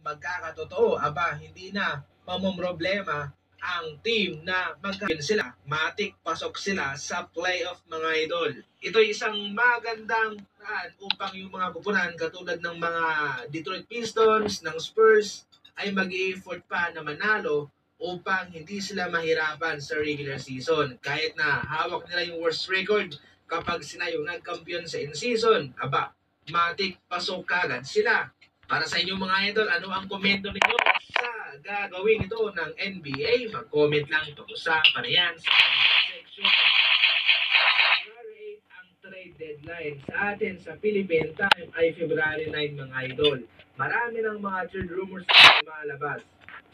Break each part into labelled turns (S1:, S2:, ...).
S1: magkakatotoo, hindi na mamomroblema ang team na magkakaroon sila. Matik pasok sila sa playoff mga idol. Ito isang magandang daan upang yung mga kupunan katulad ng mga Detroit Pistons, ng Spurs ay mag-i-effort pa na manalo upang hindi sila mahirapan sa regular season. Kahit na hawak nila yung worst record kapag sila yung nagkampiyon sa in-season, matik pasok kagad sila. Para sa inyong mga idol, ano ang komento ninyo sa gagawin ito ng NBA? Mag-comment lang pag-usapan na yan sa comment section. February 8 ang trade deadline sa atin sa Philippine time ay February 9 mga idol. Marami ng mga trade rumors na lumalabas.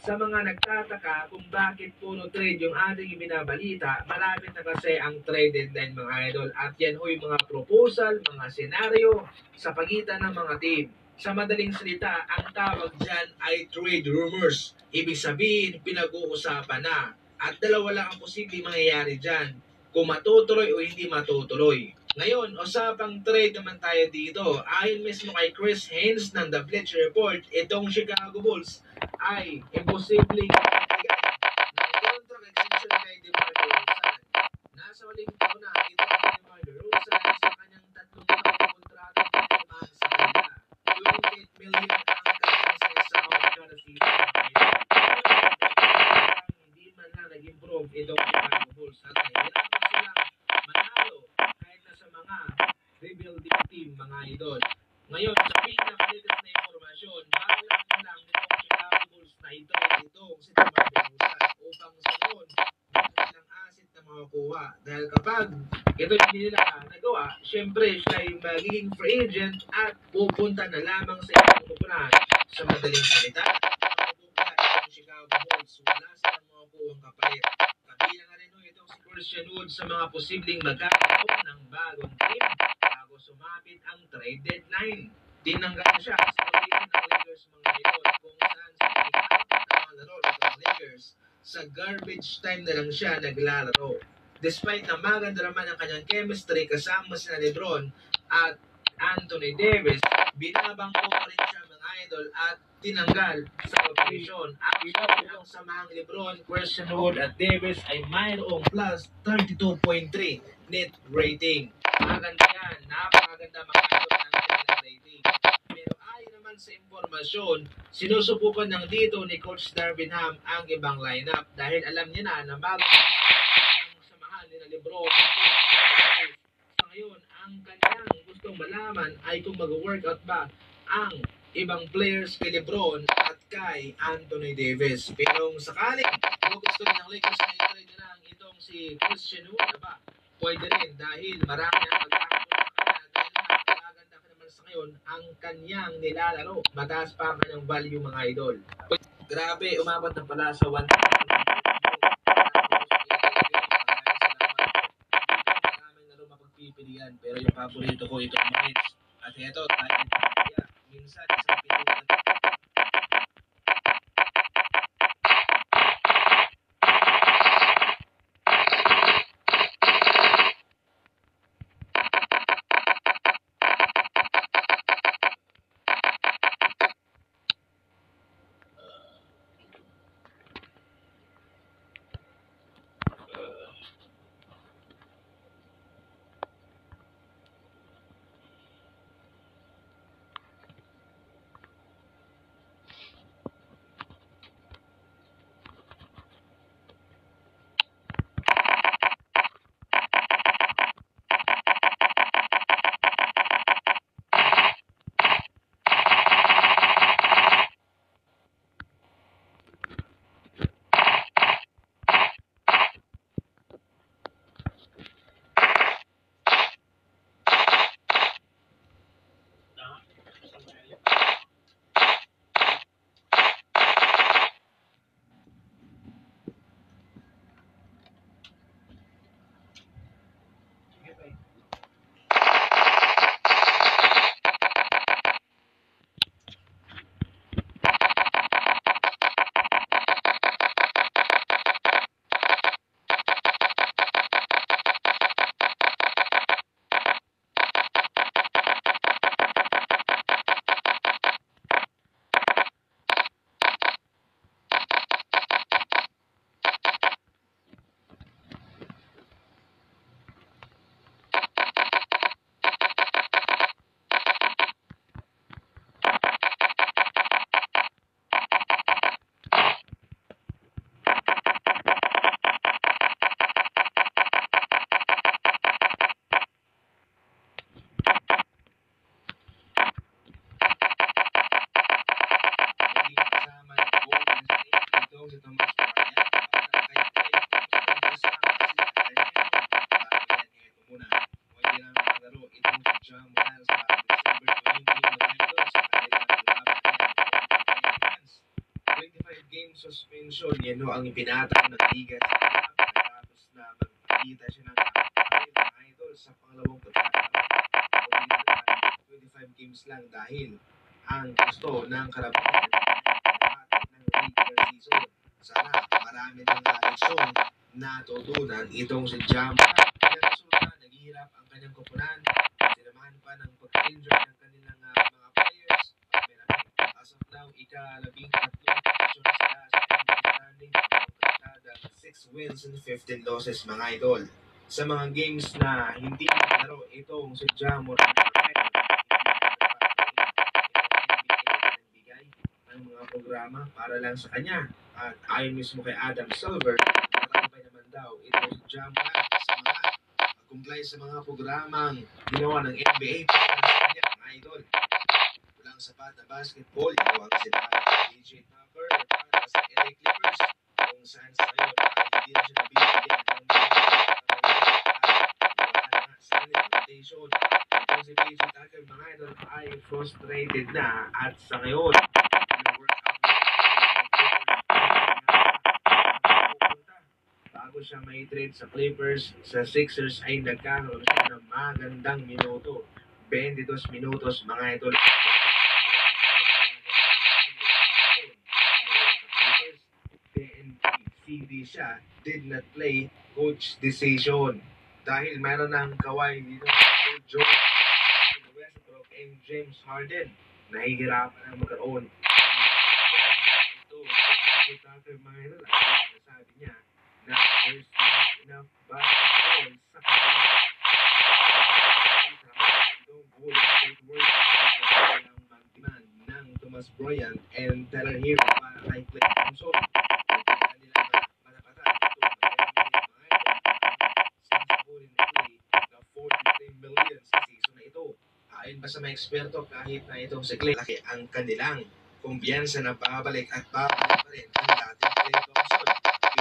S1: Sa mga nagtataka kung bakit puro trade yung ating ibinabalita, malapit na kasi ang trade deadline mga idol. At yan ho yung mga proposal, mga senaryo sa pagitan ng mga team. Sa madaling salita, ang tawag dyan ay trade rumors. Ibig sabihin, pinag-uusapan na. At dalawa lang ang posibleng mangyayari dyan. Kung matutuloy o hindi matutuloy. Ngayon, usapang trade naman tayo dito. Ayon mismo kay Chris Haynes ng The Bleacher Report, itong Chicago Bulls ay imposibleng magbigay ng contract extension kay DeMar DeRozan. Nasa huling taon na ito ang DeMar DeRozan sa kanyang 3 taong kontrata na pumahan sa kanila. 28 million ang kanyang sa isang kada season. Hindi man lang nag-improve itong Chicago Bulls at nahihirapan silang manalo kahit na sa mga rebuilding team mga idol. Ngayon, sa pinaka-latest na informasyon, balak na lang nitong Chicago Bulls na itong si DeMar DeRozan upang sa noon, silang asset na makakuha. Dahil kapag ito hindi nila nagawa, syempre siya ay magiging free agent at pupunta na lamang sa ibang kupunan. Sa madaling salita, mapupunta itong Chicago Bulls, wala silang makakuhang kapalit. Kabilang na rin itong si Christian Wood sa mga posibleng magkakaroon ng bagong team bago sumapit ang trade deadline. Tinanggal siya sa pagkakita ng Lakers mga idol kung saan sa pagkakita ng mga laro ng Lakers sa garbage time na lang siya naglalaro. Despite na maganda naman ang kanyang chemistry kasama sina Lebron at Anthony Davis, binabangko pa rin siya mga idol at tinanggal sa rotation. Actually, ang samahang Lebron, Christian Wood at Davis ay mayroong plus 32.3 net rating. Maganda yan. Napakaganda mga idol ng net rating. Pero ayon naman sa impormasyon, sinusubukan ng dito ni Coach Darvin Ham ang ibang lineup dahil alam niya na bago ang samahan ni Lebron. Sa ngayon, ang kanyang gustong malaman ay kung mag-workout ba ang ibang players kay Lebron at kay Anthony Davis. Pero sakaling gusto rin ng Lakers na i-trade na lang itong si Christian Wood, pwede rin dahil marami ang magkakaroon sa kanya dahil maganda pa naman sa ngayon ang kanyang nilalaro. Mataas pa ang kanyang value mga idol. Grabe, umabot na pala sa 1,000. Pipilian, pero yung paborito ko ito ang Mets. At ito, tayo minsan isang pilihan. si Thomas Bryant para kay Clay Thompson kasama si Carmelo. Bago yan, ito muna. Pwede na makalaro itong si Ja Morant sa December 20 mga idol sa kanilang laban kay Fans. 25 game suspension, yan ang ipinataw ng liga sa kanya pagkatapos na magpakita siya ng mga idol sa pangalawang pagkakataon. 25 games lang dahil ang gusto ng karamihan ng regular season. Sana marami ng leksyon na tutunan itong si Ja Morant. Kaya resulta, naghihirap ang kanyang koponan. Sinamahan pa ng pag-injure ng kanilang mga players. As of now, ika-13 posisyon sila sa NBA standing. Ang 6 wins and 15 losses mga idol. Sa mga games na hindi naglaro itong si Ja Morant, ang mga programa para lang sa kanya. At ayon mismo kay Adam Silver, matapay naman daw ito si Ja Morant sa mga kumplay sa mga programang ginawa ng NBA para sa kanya, mga idol. Walang sapat na basketball, ito ang sinabi ni PJ Tucker para sa LA Clippers, kung saan sa ngayon ay hindi na siya nabibigyan ng sa kanilang rotation. Itong si PJ Tucker, mga idol, ay frustrated na at sa ngayon bago siya may trade sa Clippers, sa Sixers ay nagkakaroon siya ng magandang minuto. 22 minutos mga idol. CD siya did not play coach decision dahil meron ng Kawhi dito Paul George, Westbrook and James Harden. Nahihirapan ang magkaroon mga idol, sabi niya na there's not enough basketball sa kanila. Itong Golden State Warriors ang mag-demand ng Thomas Bryant and Tyler Hero para kay Klay Thompson. Kanilang manapatan ito since na Klay na 43 million sa season na ito. Ayon ba sa mga eksperto, kahit na itong si Klay, laki ang kanilang kumpiyansa na babalik at babalik pa rin ang dating Klay Thompson.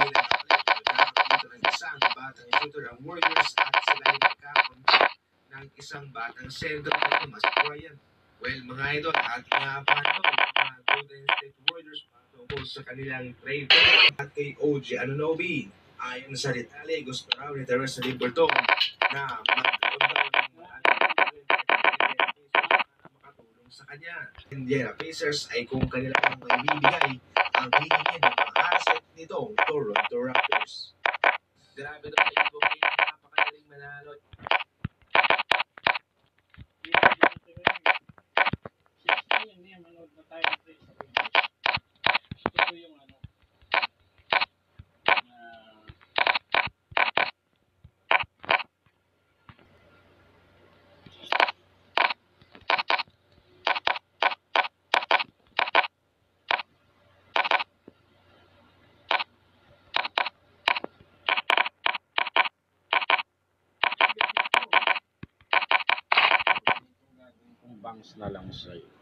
S1: Bilang nagkakalit ng isang batang shooter ang Warriors at sila ay nagkakaroon ng isang batang center na Thomas Bryant. Well, mga idol, at nga pa ito, mga Golden State Warriors patungkol sa kanilang trade at kay OG Anunoby. Ayon sa detalye, gusto raw ni Teresa Liberton na magkaroon daw ng sa kanya. Indiana Pacers ay kung kanilang maibibigay ang hihingin ng mga asset nitong Toronto Raptors. Grabe daw sa ibo kayo, napakadaling manalo.
S2: Ito yung ano, bangs na lang sa'yo.